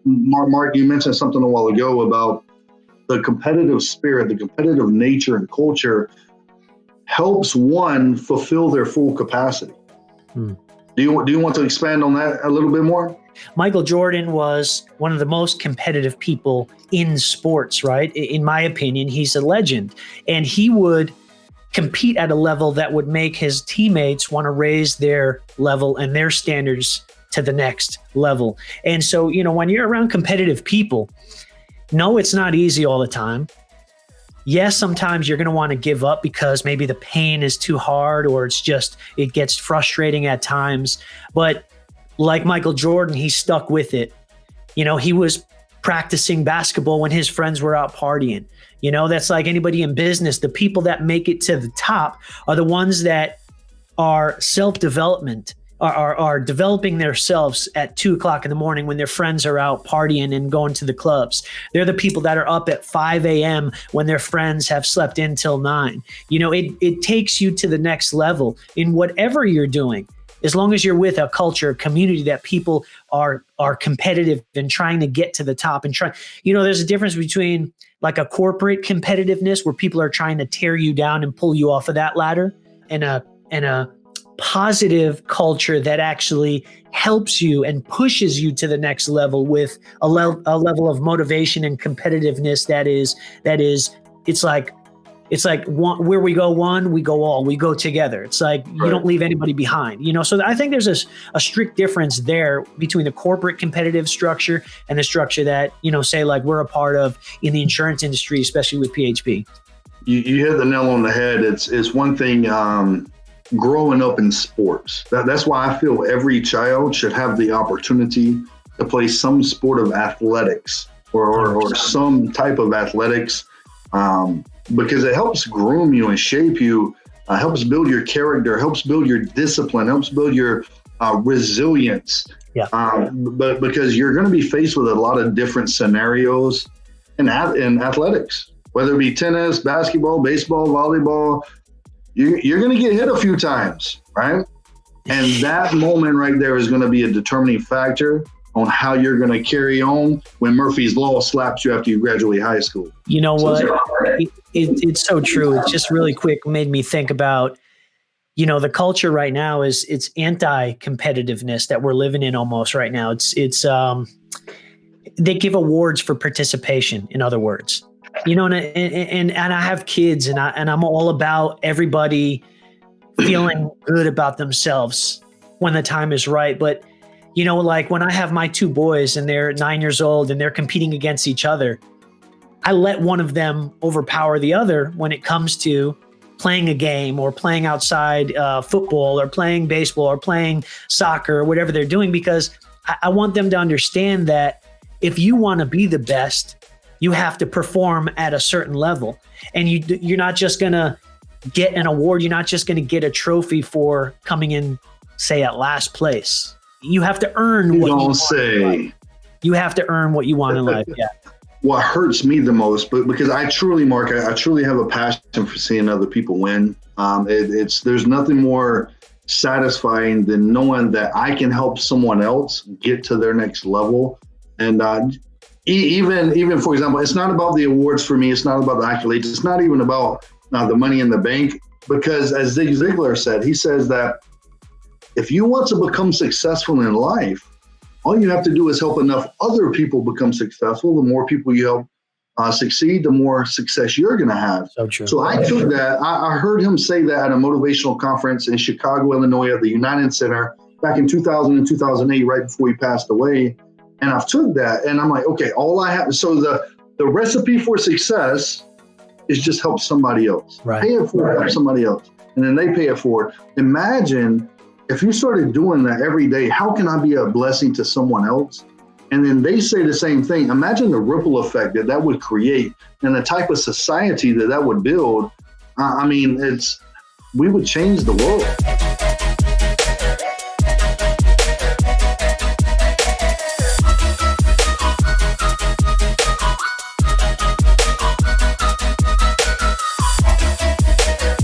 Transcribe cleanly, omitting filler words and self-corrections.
Mark, you mentioned something a while ago about the competitive spirit, the competitive nature and culture helps one fulfill their full capacity. Do you want to expand on that a little bit more? Michael Jordan was one of the most competitive people in sports, right? In my opinion, he's a legend. And he would compete at a level that would make his teammates want to raise their level and their standards to the next level. And so, when you're around competitive people, no, it's not easy all the time. Yes, sometimes you're going to want to give up because maybe the pain is too hard, or it gets frustrating at times. But like Michael Jordan, he stuck with it. He was practicing basketball when his friends were out partying. That's like anybody in business. The people that make it to the top are the ones that are self-development, are developing themselves at 2:00 in the morning when their friends are out partying and going to the clubs. They're the people that are up at 5 a.m. when their friends have slept in till 9. It takes you to the next level in whatever you're doing. As long as you're with a culture, a community that people are competitive and trying to get to the top and there's a difference between like a corporate competitiveness where people are trying to tear you down and pull you off of that ladder, and a positive culture that actually helps you and pushes you to the next level with a level of motivation and competitiveness that is it's like where we go one, we go all, we go together. It's like you don't leave anybody behind, So I think there's a strict difference there between the corporate competitive structure and the structure that, say like we're a part of in the insurance industry, especially with PHP. You hit the nail on the head. It's one thing growing up in sports. That's why I feel every child should have the opportunity to play some sport of athletics or some type of athletics. Because it helps groom you and shape you, helps build your character, helps build your discipline, helps build your resilience. Yeah. But because you're going to be faced with a lot of different scenarios in athletics, whether it be tennis, basketball, baseball, volleyball, you're going to get hit a few times, right? And that moment right there is going to be a determining factor on how you're going to carry on when Murphy's Law slaps you after you graduate high school. You know what? It's so true. It just really quick made me think about, the culture right now it's anti-competitiveness that we're living in almost right now. It's they give awards for participation, in other words, and I have kids and I'm all about everybody feeling good about themselves when the time is right. But like when I have my 2 boys and they're 9 years old and they're competing against each other, I let one of them overpower the other when it comes to playing a game or playing outside football or playing baseball or playing soccer or whatever they're doing, because I want them to understand that if you want to be the best, you have to perform at a certain level. And you're not just going to get an award. You're not just going to get a trophy for coming in, say, at last place. You have to earn what you want. You have to earn what you want in life. Yeah. What hurts me the most, but because I truly have a passion for seeing other people win. There's nothing more satisfying than knowing that I can help someone else get to their next level. And even for example, it's not about the awards for me. It's not about the accolades. It's not even about the money in the bank, because as Zig Ziglar said, he says that if you want to become successful in life, all you have to do is help enough other people become successful. The more people you help succeed, the more success you're going to have. So true. So I took that. I heard him say that at a motivational conference in Chicago, Illinois at the United Center back in 2000 and 2008, right before he passed away. And I've took that and I'm like, okay, all I have. So the recipe for success is just help somebody else. Right. Pay it forward, help somebody else. And then they pay it forward. Imagine if you started doing that every day, how can I be a blessing to someone else? And then they say the same thing. Imagine the ripple effect that would create and the type of society that would build. We would change the world.